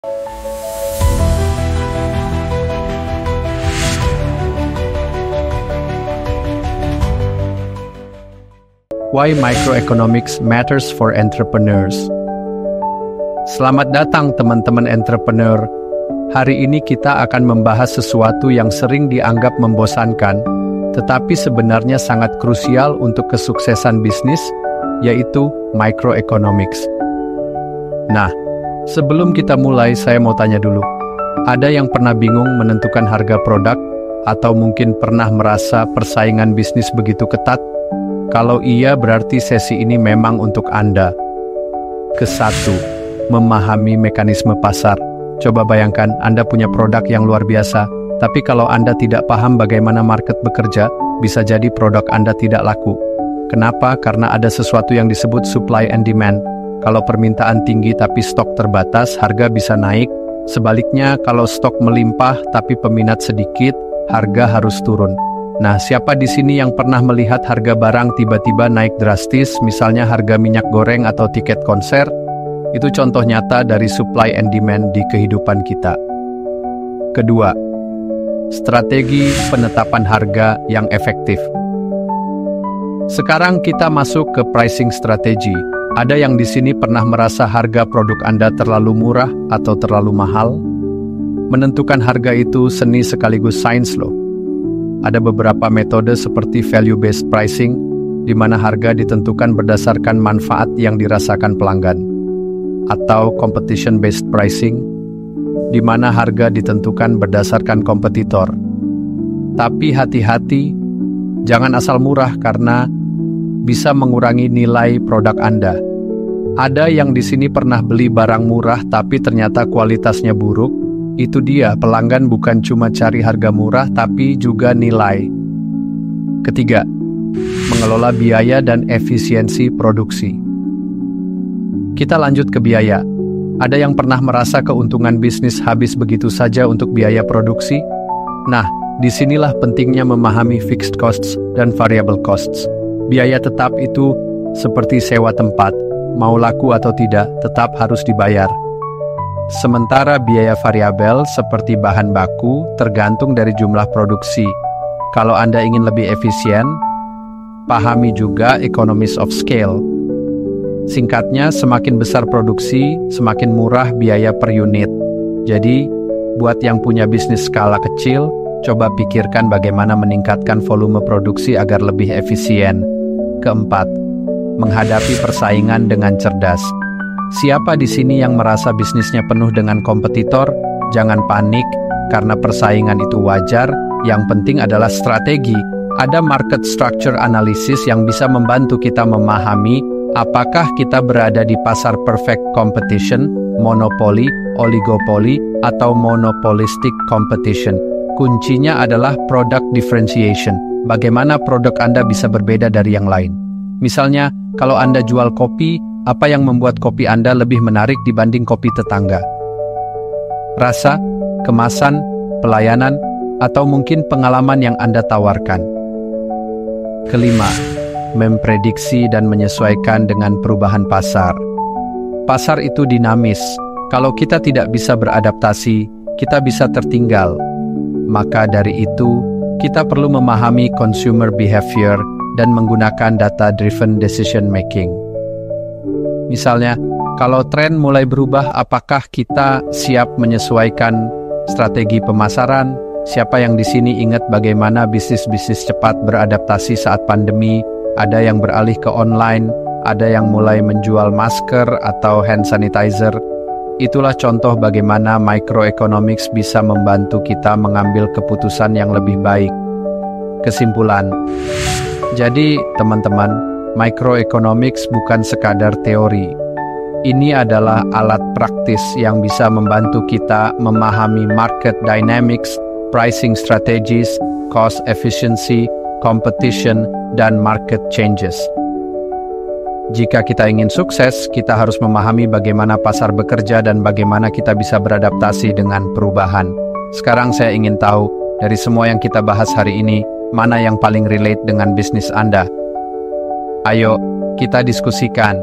Why Microeconomics Matters for Entrepreneurs. Selamat datang teman-teman entrepreneur. Hari ini kita akan membahas sesuatu yang sering dianggap membosankan, tetapi sebenarnya sangat krusial untuk kesuksesan bisnis, yaitu microeconomics. Nah, sebelum kita mulai, saya mau tanya dulu. Ada yang pernah bingung menentukan harga produk? Atau mungkin pernah merasa persaingan bisnis begitu ketat? Kalau iya, berarti sesi ini memang untuk Anda. Kesatu, memahami mekanisme pasar. Coba bayangkan, Anda punya produk yang luar biasa, tapi kalau Anda tidak paham bagaimana market bekerja, bisa jadi produk Anda tidak laku. Kenapa? Karena ada sesuatu yang disebut supply and demand. Kalau permintaan tinggi tapi stok terbatas, harga bisa naik. Sebaliknya, kalau stok melimpah tapi peminat sedikit, harga harus turun. Nah, siapa di sini yang pernah melihat harga barang tiba-tiba naik drastis, misalnya harga minyak goreng atau tiket konser? Itu contoh nyata dari supply and demand di kehidupan kita. Kedua, strategi penetapan harga yang efektif. Sekarang kita masuk ke pricing strategy. Ada yang di sini pernah merasa harga produk Anda terlalu murah atau terlalu mahal? Menentukan harga itu seni sekaligus sains loh. Ada beberapa metode seperti value-based pricing, di mana harga ditentukan berdasarkan manfaat yang dirasakan pelanggan. Atau competition-based pricing, di mana harga ditentukan berdasarkan kompetitor. Tapi hati-hati, jangan asal murah karena bisa mengurangi nilai produk Anda. Ada yang di sini pernah beli barang murah tapi ternyata kualitasnya buruk. Itu dia, pelanggan bukan cuma cari harga murah, tapi juga nilai. Ketiga, mengelola biaya dan efisiensi produksi. Kita lanjut ke biaya. Ada yang pernah merasa keuntungan bisnis habis begitu saja untuk biaya produksi? Nah, disinilah pentingnya memahami fixed costs dan variable costs. Biaya tetap itu seperti sewa tempat, mau laku atau tidak, tetap harus dibayar. Sementara biaya variabel seperti bahan baku tergantung dari jumlah produksi. Kalau Anda ingin lebih efisien, pahami juga economies of scale. Singkatnya, semakin besar produksi, semakin murah biaya per unit. Jadi, buat yang punya bisnis skala kecil, coba pikirkan bagaimana meningkatkan volume produksi agar lebih efisien. Keempat, menghadapi persaingan dengan cerdas. Siapa di sini yang merasa bisnisnya penuh dengan kompetitor? Jangan panik, karena persaingan itu wajar. Yang penting adalah strategi. Ada market structure analysis yang bisa membantu kita memahami apakah kita berada di pasar perfect competition, monopoli, oligopoli, atau monopolistic competition. Kuncinya adalah product differentiation. Bagaimana produk Anda bisa berbeda dari yang lain? Misalnya, kalau Anda jual kopi, apa yang membuat kopi Anda lebih menarik dibanding kopi tetangga? Rasa, kemasan, pelayanan, atau mungkin pengalaman yang Anda tawarkan. Kelima, memprediksi dan menyesuaikan dengan perubahan pasar. Pasar itu dinamis. Kalau kita tidak bisa beradaptasi, kita bisa tertinggal. Maka dari itu, kita perlu memahami consumer behavior dan menggunakan data-driven decision making. Misalnya, kalau tren mulai berubah, apakah kita siap menyesuaikan strategi pemasaran? Siapa yang di sini ingat bagaimana bisnis-bisnis cepat beradaptasi saat pandemi? Ada yang beralih ke online, ada yang mulai menjual masker atau hand sanitizer. Itulah contoh bagaimana microeconomics bisa membantu kita mengambil keputusan yang lebih baik. Kesimpulan, jadi teman-teman, microeconomics bukan sekadar teori. Ini adalah alat praktis yang bisa membantu kita memahami market dynamics, pricing strategies, cost efficiency, competition, dan market changes. Jika kita ingin sukses, kita harus memahami bagaimana pasar bekerja dan bagaimana kita bisa beradaptasi dengan perubahan. Sekarang saya ingin tahu, dari semua yang kita bahas hari ini, mana yang paling relate dengan bisnis Anda? Ayo, kita diskusikan.